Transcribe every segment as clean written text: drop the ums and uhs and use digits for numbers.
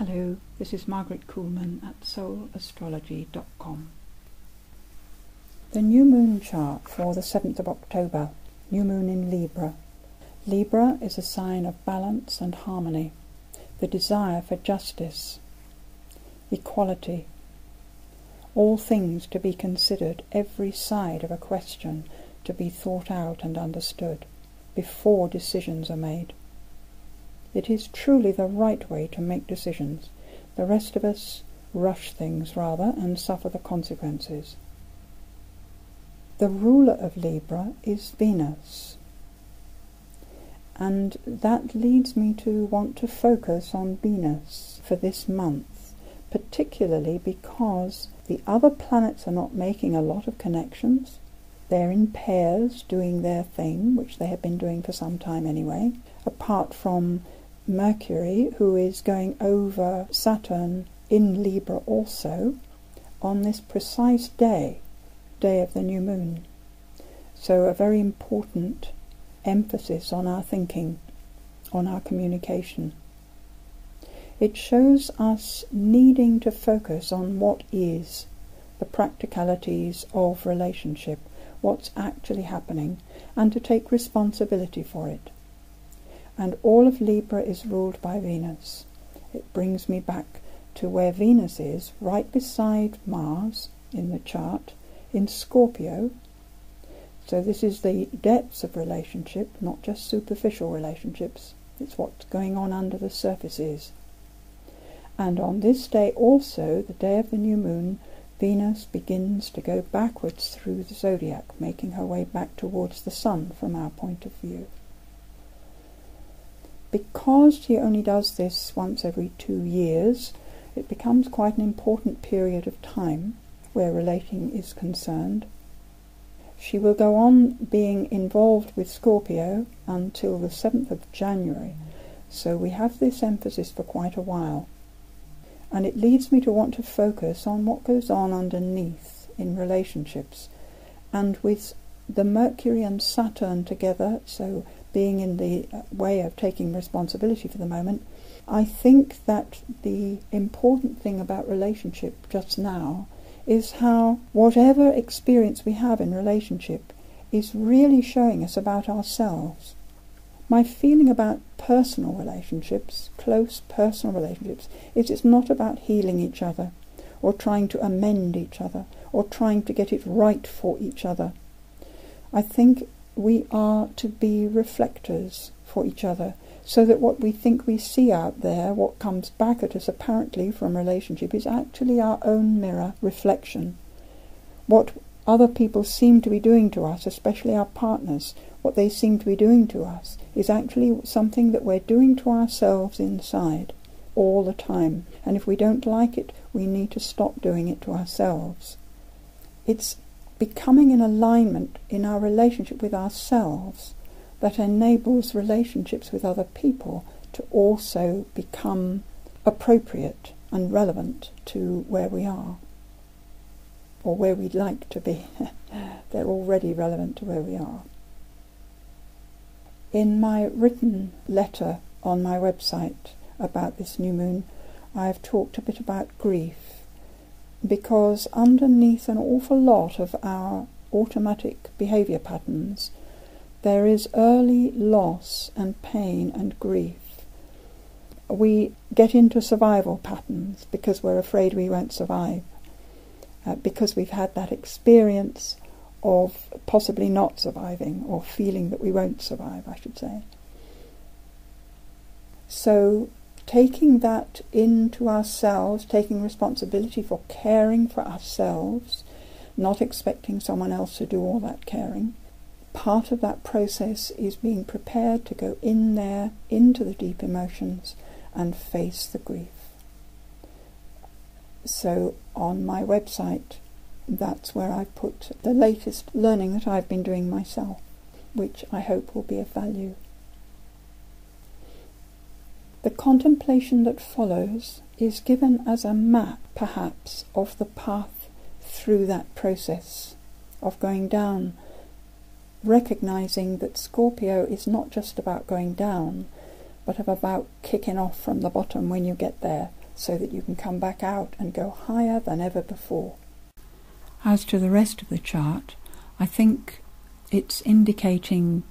Hello, this is Margaret Kuhlman at soulastrology.com. The new moon chart for the 7th of October, new moon in Libra. Libra is a sign of balance and harmony, the desire for justice, equality, all things to be considered, every side of a question to be thought out and understood before decisions are made. It is truly the right way to make decisions. The rest of us rush things rather and suffer the consequences. The ruler of Libra is Venus, and that leads me to want to focus on Venus for this month, particularly because the other planets are not making a lot of connections. They're in pairs doing their thing, which they have been doing for some time anyway, apart from Mercury, who is going over Saturn in Libra also, on this precise day of the new moon. So a very important emphasis on our thinking, on our communication. It shows us needing to focus on what is, the practicalities of relationship, what's actually happening, and to take responsibility for it. And all of Libra is ruled by Venus. It brings me back to where Venus is, right beside Mars in the chart, in Scorpio. So this is the depths of relationship, not just superficial relationships. It's what's going on under the surfaces. And on this day also, the day of the new moon, Venus begins to go backwards through the zodiac, making her way back towards the sun from our point of view. Because she only does this once every 2 years, it becomes quite an important period of time where relating is concerned. She will go on being involved with Scorpio until the 7th of January, so we have this emphasis for quite a while. And it leads me to want to focus on what goes on underneath in relationships. And with the Mercury and Saturn together, so being in the way of taking responsibility for the moment, I think that the important thing about relationship just now is how whatever experience we have in relationship is really showing us about ourselves. My feeling about personal relationships, close personal relationships, is it's not about healing each other, or trying to amend each other, or trying to get it right for each other. I think we are to be reflectors for each other, so that what we think we see out there, what comes back at us apparently from relationship, is actually our own mirror reflection. What other people seem to be doing to us, especially our partners, what they seem to be doing to us, is actually something that we're doing to ourselves inside all the time. And if we don't like it, we need to stop doing it to ourselves. It's becoming in alignment in our relationship with ourselves that enables relationships with other people to also become appropriate and relevant to where we are, or where we'd like to be. They're already relevant to where we are. In my written letter on my website about this new moon, I've talked a bit about grief, because underneath an awful lot of our automatic behaviour patterns, there is early loss and pain and grief. We get into survival patterns because we're afraid we won't survive, because we've had that experience of possibly not surviving, or feeling that we won't survive, I should say. So taking that into ourselves, taking responsibility for caring for ourselves, not expecting someone else to do all that caring, part of that process is being prepared to go in there, into the deep emotions, and face the grief. So on my website, that's where I put the latest learning that I've been doing myself, which I hope will be of value. The contemplation that follows is given as a map, perhaps, of the path through that process of going down, recognizing that Scorpio is not just about going down, but about kicking off from the bottom when you get there, so that you can come back out and go higher than ever before. As to the rest of the chart, I think it's indicating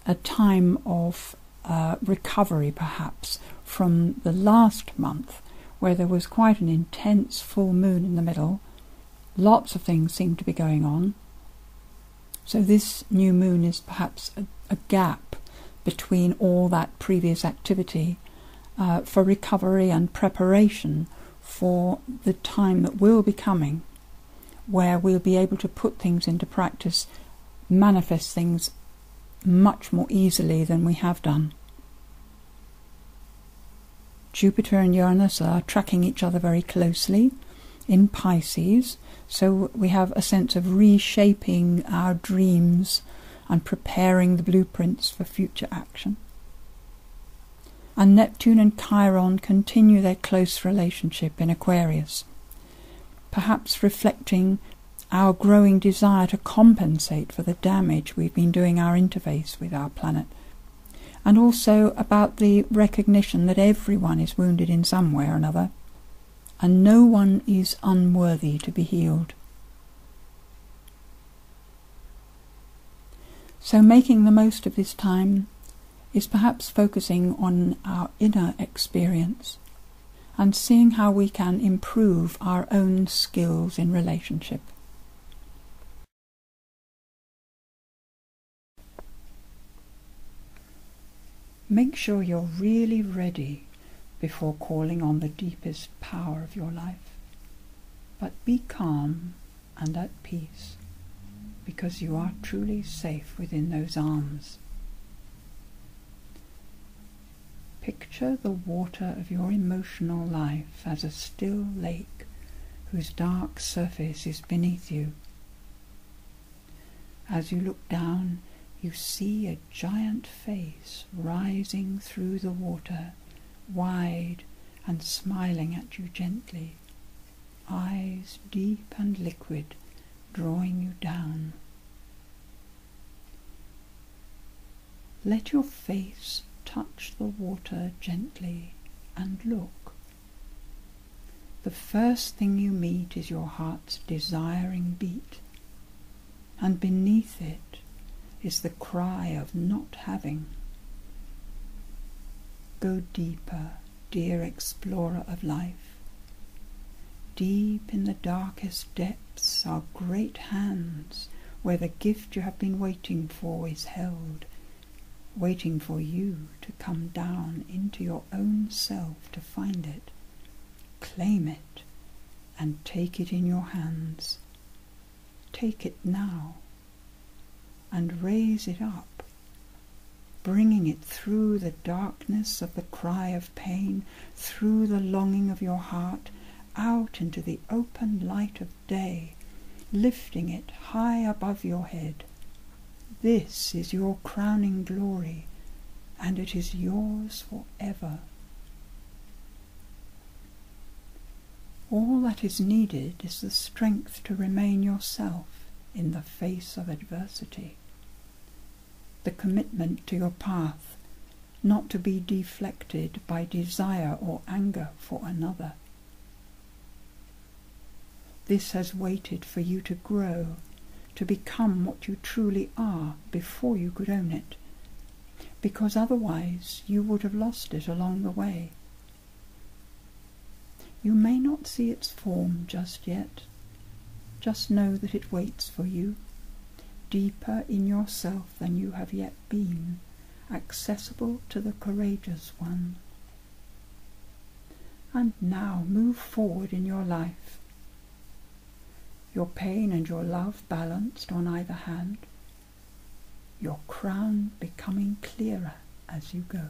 a time of recovery perhaps from the last month, where there was quite an intense full moon in the middle. Lots of things seem to be going on. So this new moon is perhaps a gap between all that previous activity for recovery and preparation for the time that will be coming, where we'll be able to put things into practice, manifest things much more easily than we have done. Jupiter and Uranus are tracking each other very closely in Pisces, so we have a sense of reshaping our dreams and preparing the blueprints for future action. And Neptune and Chiron continue their close relationship in Aquarius, perhaps reflecting our growing desire to compensate for the damage we've been doing our interface with our planet, and also about the recognition that everyone is wounded in some way or another, and no one is unworthy to be healed. So making the most of this time is perhaps focusing on our inner experience and seeing how we can improve our own skills in relationship. Make sure you're really ready before calling on the deepest power of your life. But be calm and at peace, because you are truly safe within those arms. Picture the water of your emotional life as a still lake whose dark surface is beneath you. As you look down, you see a giant face rising through the water, wide and smiling at you gently, eyes deep and liquid, drawing you down. Let your face touch the water gently and look. The first thing you meet is your heart's desiring beat, and beneath it is the cry of not having. Go deeper, dear explorer of life. Deep in the darkest depths are great hands where the gift you have been waiting for is held, waiting for you to come down into your own self to find it, claim it, and take it in your hands. Take it now, and raise it up, bringing it through the darkness of the cry of pain, through the longing of your heart, out into the open light of day, lifting it high above your head. This is your crowning glory, and it is yours forever. All that is needed is the strength to remain yourself in the face of adversity, the commitment to your path, not to be deflected by desire or anger for another. This has waited for you to grow, to become what you truly are before you could own it, because otherwise you would have lost it along the way. You may not see its form just yet. Just know that it waits for you, deeper in yourself than you have yet been, accessible to the courageous one. And now move forward in your life, your pain and your love balanced on either hand, your crown becoming clearer as you go.